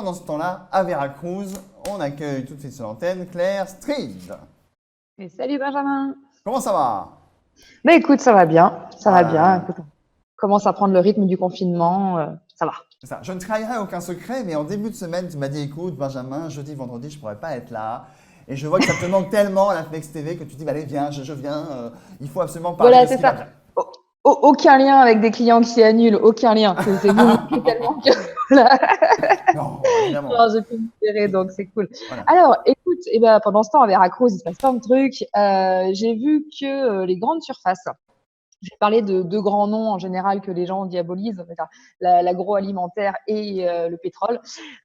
pendant ce temps-là, à Veracruz, on accueille tout de suite sur l'antenne Claire Street. Et salut Benjamin. Comment ça va? Bah écoute, ça va bien, ça va bien. Voilà. Écoute, on commence à prendre le rythme du confinement, ça va. C'est ça. Je ne trahirai aucun secret, mais en début de semaine, tu m'as dit, écoute, Benjamin, jeudi, vendredi, je ne pourrais pas être là. Et je vois que ça te manque tellement à la Flex TV que tu dis, bah, allez, viens, je viens. Il faut absolument parler Voilà, de ce c'est qui va ça. bien. Aucun lien avec des clients qui annulent, aucun lien. C'est vous manquez tellement que voilà. Non, évidemment. Non, j'ai pu me serrer, donc c'est cool. Voilà. Alors, écoute, eh ben, pendant ce temps, à Veracruz, il se passe plein de trucs. J'ai vu que les grandes surfaces, je vais parler de deux grands noms en général que les gens diabolisent, enfin, l'agroalimentaire et le pétrole.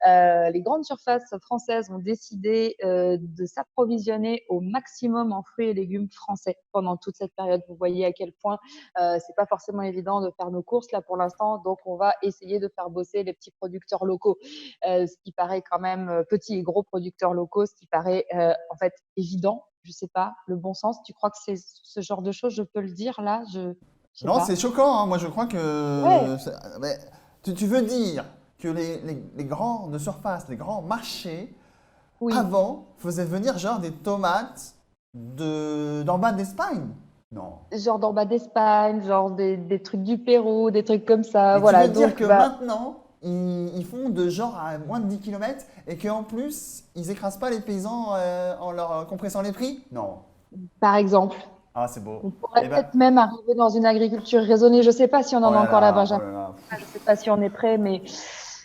Les grandes surfaces françaises ont décidé de s'approvisionner au maximum en fruits et légumes français pendant toute cette période. Vous voyez à quel point c'est pas forcément évident de faire nos courses là pour l'instant, donc on va essayer de faire bosser les petits producteurs locaux, ce qui paraît quand même petits et gros producteurs locaux, ce qui paraît en fait évident. Je sais pas, le bon sens. Tu crois que c'est ce genre de choses, je peux le dire là? Je sais Non, pas. c'est choquant, hein. Moi, je crois Ouais, que. Mais tu veux dire que les grandes surfaces, les grands marchés, oui. avant, faisaient venir genre des tomates d'en bas d'Espagne? Non. Genre d'en bas d'Espagne, genre des trucs du Pérou, des trucs comme ça. Et tu Voilà. veux dire Donc, que bah, maintenant, ils font de genre à moins de 10 km et qu'en plus, ils écrasent pas les paysans en leur compressant les prix? Non. par exemple, Ah, c'est beau. on pourrait Eh ben, peut-être même arriver dans une agriculture raisonnée. Je sais pas si on oh en a là encore là, là, oh Benjamin. là là. Je sais pas si on est prêt, mais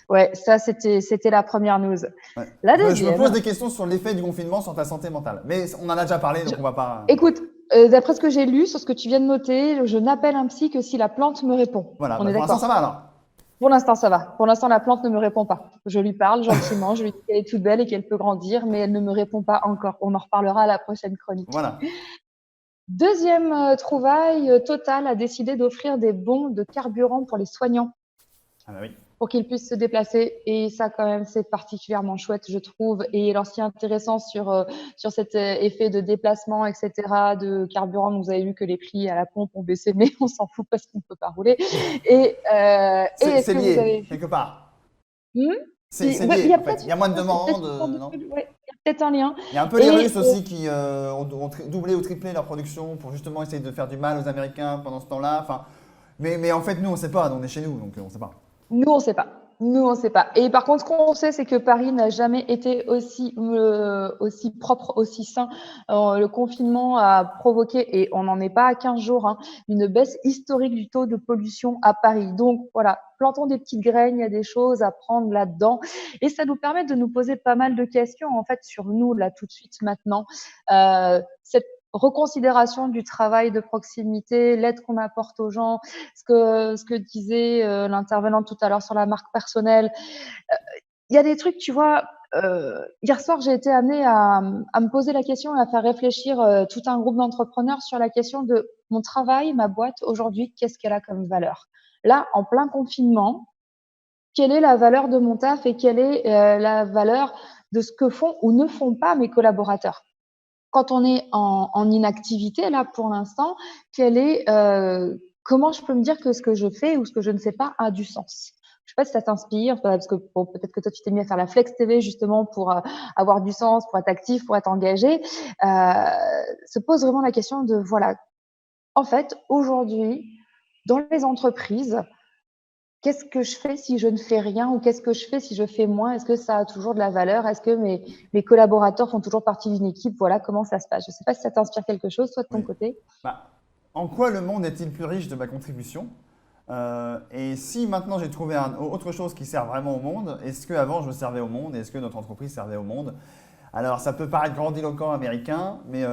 ouais, ça, c'était la première news. Ouais. La Je me pose deuxième, des questions sur l'effet du confinement sur ta santé mentale. Mais on en a déjà parlé, donc je- on va pas. écoute, d'après ce que j'ai lu, sur ce que tu viens de noter, je n'appelle un psy que si la plante me répond. Voilà, On bah est pour l'instant, ça d'accord? va alors. Pour l'instant, ça va. Pour l'instant, la plante ne me répond pas. Je lui parle gentiment, je lui dis qu'elle est toute belle et qu'elle peut grandir, mais elle ne me répond pas encore. On en reparlera à la prochaine chronique. Voilà. Deuxième trouvaille, Total a décidé d'offrir des bons de carburant pour les soignants Ah bah oui. pour qu'ils puissent se déplacer. Et ça, quand même, c'est particulièrement chouette, je trouve. Et alors, ce qui est intéressant sur cet effet de déplacement, etc., de carburant, vous avez vu que les prix à la pompe ont baissé, mais on s'en fout parce qu'on ne peut pas rouler. Et est-ce C'est que vous avez lié, vu quelque part. Hmm. C'est Ouais, il y lié, a en fait. peut-être Il y a moins de c'est peut-être demandes, une sorte de non? truc, ouais, il y a peut-être un lien. Il y a un peu les Et Russes aussi qui ont doublé ou triplé leur production pour justement essayer de faire du mal aux Américains pendant ce temps-là. Enfin, mais en fait, nous, on ne sait pas. On est chez nous, donc on ne sait pas. nous, on sait pas. Nous, on sait pas. Et par contre, ce qu'on sait, c'est que Paris n'a jamais été aussi propre, aussi sain. Le confinement a provoqué, et on n'en est pas à 15 jours, hein, une baisse historique du taux de pollution à Paris. Donc voilà, plantons des petites graines, il y a des choses à prendre là-dedans. Et ça nous permet de nous poser pas mal de questions, en fait, sur nous, là, tout de suite, maintenant. Cette reconsidération du travail de proximité, l'aide qu'on apporte aux gens, ce que disait l'intervenante tout à l'heure sur la marque personnelle. Il y a des trucs, tu vois, hier soir, j'ai été amenée à me poser la question et à faire réfléchir tout un groupe d'entrepreneurs sur la question de mon travail, ma boîte, aujourd'hui, qu'est-ce qu'elle a comme valeur? Là, en plein confinement, quelle est la valeur de mon taf et quelle est la valeur de ce que font ou ne font pas mes collaborateurs? Quand on est en inactivité, là, pour l'instant, comment je peux me dire que ce que je fais ou ce que je ne fais pas a du sens? Je sais pas si ça t'inspire, parce que bon, peut-être que toi, tu t'es mis à faire la Flex TV justement pour avoir du sens, pour être actif, pour être engagé. Se pose vraiment la question de, voilà, en fait, aujourd'hui, dans les entreprises, qu'est-ce que je fais si je ne fais rien ou qu'est-ce que je fais si je fais moins? Est-ce que ça a toujours de la valeur? Est-ce que mes collaborateurs font toujours partie d'une équipe? Voilà comment ça se passe. Je ne sais pas si ça t'inspire quelque chose, toi, de ton Oui. côté. Bah, en quoi le monde est-il plus riche de ma contribution? Et si maintenant j'ai trouvé autre chose qui sert vraiment au monde, est-ce qu'avant je servais au monde? Est-ce que notre entreprise servait au monde? Alors ça peut paraître grandiloquent américain, mais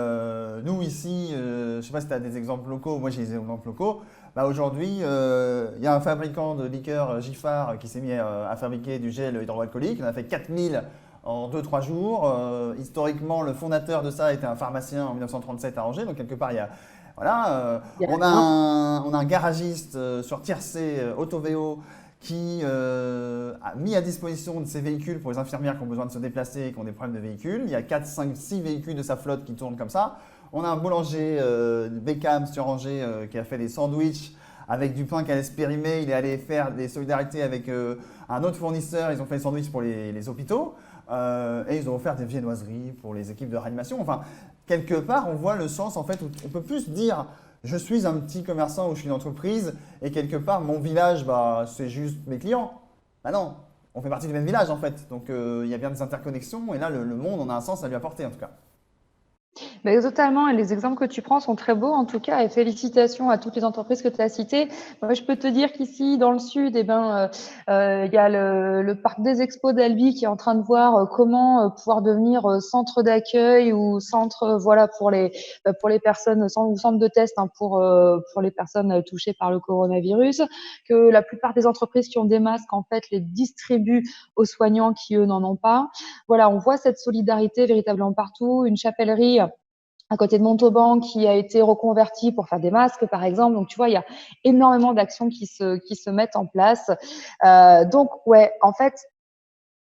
nous ici, je ne sais pas si tu as des exemples locaux, moi j'ai des exemples locaux. Bah, aujourd'hui, il y a un fabricant de liqueurs Giffard qui s'est mis à fabriquer du gel hydroalcoolique. Il en a fait 4000 en 2-3 jours. Historiquement, le fondateur de ça était un pharmacien en 1937 à Angers, donc quelque part il y a. Voilà, Il y a on a rien. un garagiste sur Tiercé, Autovéo, qui a mis à disposition de ses véhicules pour les infirmières qui ont besoin de se déplacer et qui ont des problèmes de véhicules. Il y a 4, 5, 6 véhicules de sa flotte qui tournent comme ça. On a un boulanger Beckham sur Angers qui a fait des sandwichs avec du pain qui allait se périmer, il est allé faire des solidarités avec un autre fournisseur, ils ont fait les sandwichs pour les hôpitaux, et ils ont offert des viennoiseries pour les équipes de réanimation. Enfin, quelque part, on voit le sens en fait où on peut plus se dire je suis un petit commerçant ou je suis une entreprise et quelque part mon village, bah, c'est juste mes clients. Bah non, on fait partie du même village en fait. Donc il y a bien des interconnexions et là le monde, on a un sens à lui apporter en tout cas. Mais totalement, et les exemples que tu prends sont très beaux en tout cas, et félicitations à toutes les entreprises que tu as citées. Moi, je peux te dire qu'ici, dans le sud, il y a le parc des expos d'Albi qui est en train de voir comment pouvoir devenir centre d'accueil ou centre, voilà, pour les personnes, ou centre de test hein, pour les personnes touchées par le coronavirus, que la plupart des entreprises qui ont des masques, en fait, les distribuent aux soignants qui, eux, n'en ont pas. Voilà, on voit cette solidarité véritablement partout, une chapellerie à côté de Montauban qui a été reconverti pour faire des masques, par exemple. Donc, tu vois, il y a énormément d'actions qui se mettent en place. Donc, ouais, en fait,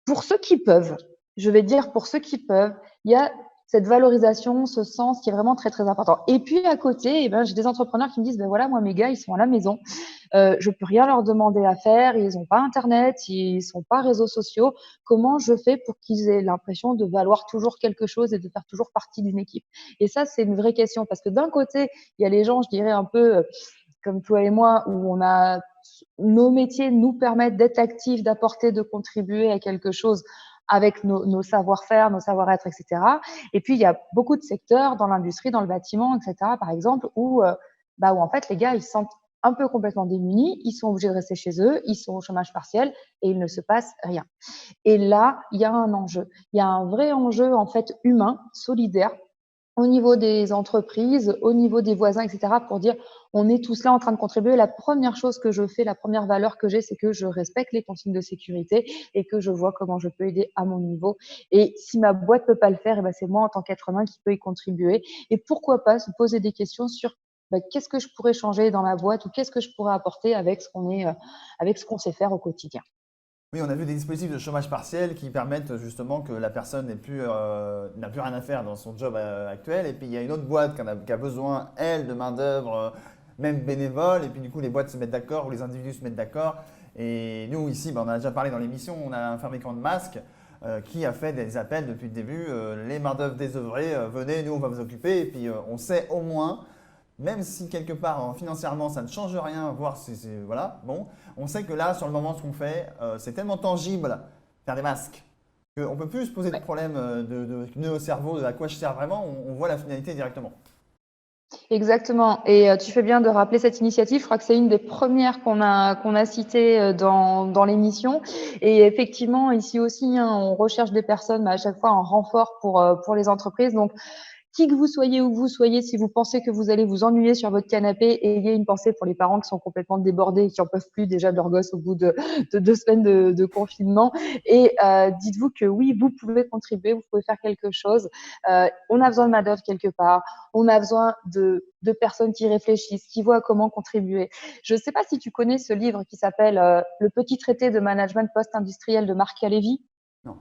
pour ceux qui peuvent, je vais dire pour ceux qui peuvent, il y a cette valorisation, ce sens qui est vraiment très, très important. Et puis, à côté, eh ben, j'ai des entrepreneurs qui me disent, ben voilà, moi, mes gars, ils sont à la maison. Je peux rien leur demander à faire. Ils n'ont pas Internet, ils sont pas réseaux sociaux. Comment je fais pour qu'ils aient l'impression de valoir toujours quelque chose et de faire toujours partie d'une équipe? Et ça, c'est une vraie question parce que d'un côté, il y a les gens, je dirais un peu comme toi et moi, où on a nos métiers nous permettent d'être actifs, d'apporter, de contribuer à quelque chose avec nos savoir-faire, nos savoir-être, etc. Et puis, il y a beaucoup de secteurs dans l'industrie, dans le bâtiment, etc., par exemple, où en fait, les gars, ils se sentent un peu complètement démunis, ils sont obligés de rester chez eux, ils sont au chômage partiel et il ne se passe rien. Et là, il y a un enjeu. Il y a un vrai enjeu, en fait, humain, solidaire, au niveau des entreprises, au niveau des voisins, etc., pour dire on est tous là en train de contribuer. La première chose que je fais, la première valeur que j'ai, c'est que je respecte les consignes de sécurité et que je vois comment je peux aider à mon niveau. Et si ma boîte peut pas le faire, c'est moi en tant qu'être humain qui peut y contribuer. Et pourquoi pas se poser des questions sur qu'est-ce que je pourrais changer dans ma boîte ou qu'est-ce que je pourrais apporter avec avec ce qu'on sait faire au quotidien. Oui, on a vu des dispositifs de chômage partiel qui permettent justement que la personne n'a plus rien à faire dans son job actuel. Et puis il y a une autre boîte qui a besoin, elle, de main-d'œuvre, même bénévole. Et puis du coup, les boîtes se mettent d'accord ou les individus se mettent d'accord. Et nous, ici, on en a déjà parlé dans l'émission, on a un fabricant de masques qui a fait des appels depuis le début. Les main-d'œuvre désœuvrées, venez, nous, on va vous occuper. Et puis on sait au moins même si quelque part financièrement ça ne change rien, voire voilà, bon, on sait que là, sur le moment, ce qu'on fait, c'est tellement tangible, faire des masques, qu'on ne peut plus se poser de problème de nœud au cerveau, de à quoi je sers vraiment, on voit la finalité directement. Exactement. Et tu fais bien de rappeler cette initiative. Je crois que c'est une des premières qu'on a citées dans l'émission. Et effectivement, ici aussi, hein, on recherche des personnes, à chaque fois en renfort pour les entreprises. Donc, qui que vous soyez, où que vous soyez, si vous pensez que vous allez vous ennuyer sur votre canapé, ayez une pensée pour les parents qui sont complètement débordés et qui en peuvent plus déjà de leur gosse au bout de 2 semaines de confinement. Et dites-vous que oui, vous pouvez contribuer, vous pouvez faire quelque chose. On a besoin de main-d'œuvre quelque part. On a besoin de personnes qui réfléchissent, qui voient comment contribuer. Je ne sais pas si tu connais ce livre qui s'appelle Le petit traité de management post-industriel de Marc Alevi. Non.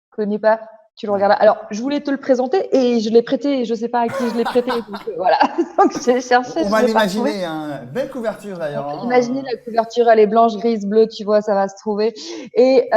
Connais pas? Tu le regardes. Alors, je voulais te le présenter et je l'ai prêté. Je sais pas à qui je l'ai prêté. Donc, voilà. Donc, j'ai cherché. On va l'imaginer. Belle couverture d'ailleurs. Imaginez la couverture, elle est blanche, grise, bleue, tu vois, ça va se trouver. Et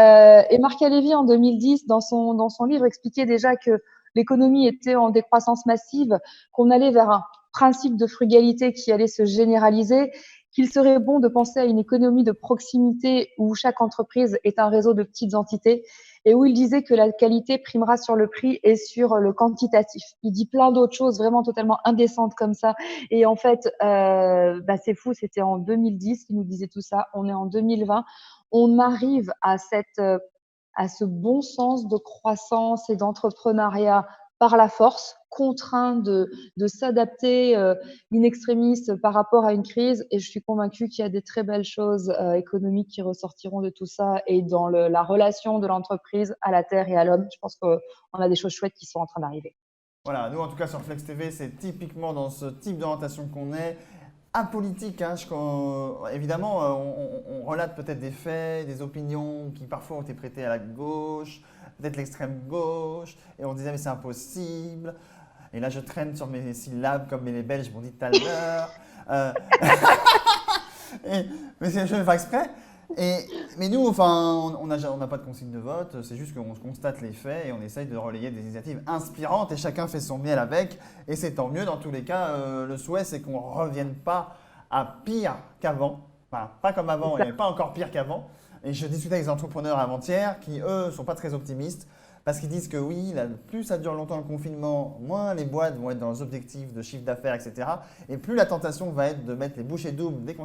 Marc Alevi, en 2010, dans son livre, expliquait déjà que l'économie était en décroissance massive, qu'on allait vers un principe de frugalité qui allait se généraliser, qu'il serait bon de penser à une économie de proximité où chaque entreprise est un réseau de petites entités et où il disait que la qualité primera sur le prix et sur le quantitatif. Il dit plein d'autres choses vraiment totalement indécentes comme ça. Et en fait, c'est fou, c'était en 2010 qu'il nous disait tout ça. On est en 2020. On arrive à ce bon sens de croissance et d'entrepreneuriat par la force, contraint de s'adapter in extremis par rapport à une crise. Et je suis convaincue qu'il y a des très belles choses économiques qui ressortiront de tout ça et dans la relation de l'entreprise à la terre et à l'homme. Je pense qu'on a des choses chouettes qui sont en train d'arriver. Voilà, nous en tout cas sur Flex TV, c'est typiquement dans ce type d'orientation qu'on est. Apolitique, hein, évidemment, on relate peut-être des faits, des opinions qui parfois ont été prêtées à la gauche, peut-être l'extrême gauche, et on disait mais c'est impossible. Et là je traîne sur mes syllabes comme les Belges m'ont dit tout à l'heure. Mais je vais faire exprès. Mais nous, enfin, on n'a pas de consigne de vote, c'est juste qu'on constate les faits et on essaye de relayer des initiatives inspirantes et chacun fait son miel avec. Et c'est tant mieux, dans tous les cas, le souhait c'est qu'on ne revienne pas à pire qu'avant. Enfin, pas comme avant et pas encore pire qu'avant. Et je discutais avec des entrepreneurs avant-hier qui, eux, sont pas très optimistes parce qu'ils disent que oui, plus ça dure longtemps le confinement, moins les boîtes vont être dans les objectifs de chiffre d'affaires, etc. Et plus la tentation va être de mettre les bouchées doubles dès qu'on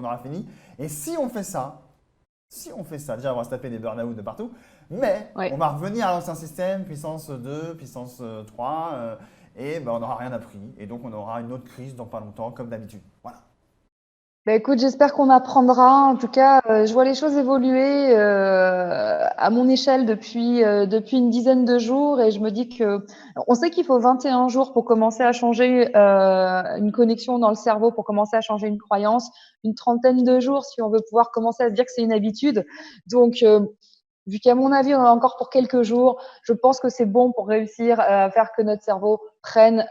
aura fini. Et si on fait ça, déjà on va se taper des burn-out de partout, mais Ouais. on va revenir à l'ancien système, puissance 2, puissance 3, et ben, on n'aura rien appris. Et donc on aura une autre crise dans pas longtemps, comme d'habitude. Voilà. Bah, écoute, j'espère qu'on apprendra. En tout cas, je vois les choses évoluer à mon échelle depuis une dizaine de jours et je me dis que on sait qu'il faut 21 jours pour commencer à changer une connexion dans le cerveau, pour commencer à changer une croyance, une trentaine de jours si on veut pouvoir commencer à se dire que c'est une habitude. Donc, vu qu'à mon avis, on en a encore pour quelques jours, je pense que c'est bon pour réussir à faire que notre cerveau prenne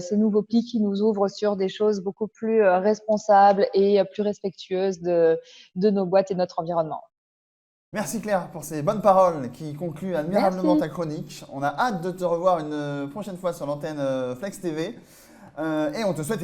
ces nouveaux plis qui nous ouvrent sur des choses beaucoup plus responsables et plus respectueuses de nos boîtes et de notre environnement. Merci Claire pour ces bonnes paroles qui concluent admirablement Merci. ta chronique. On a hâte de te revoir une prochaine fois sur l'antenne Flex TV et on te souhaite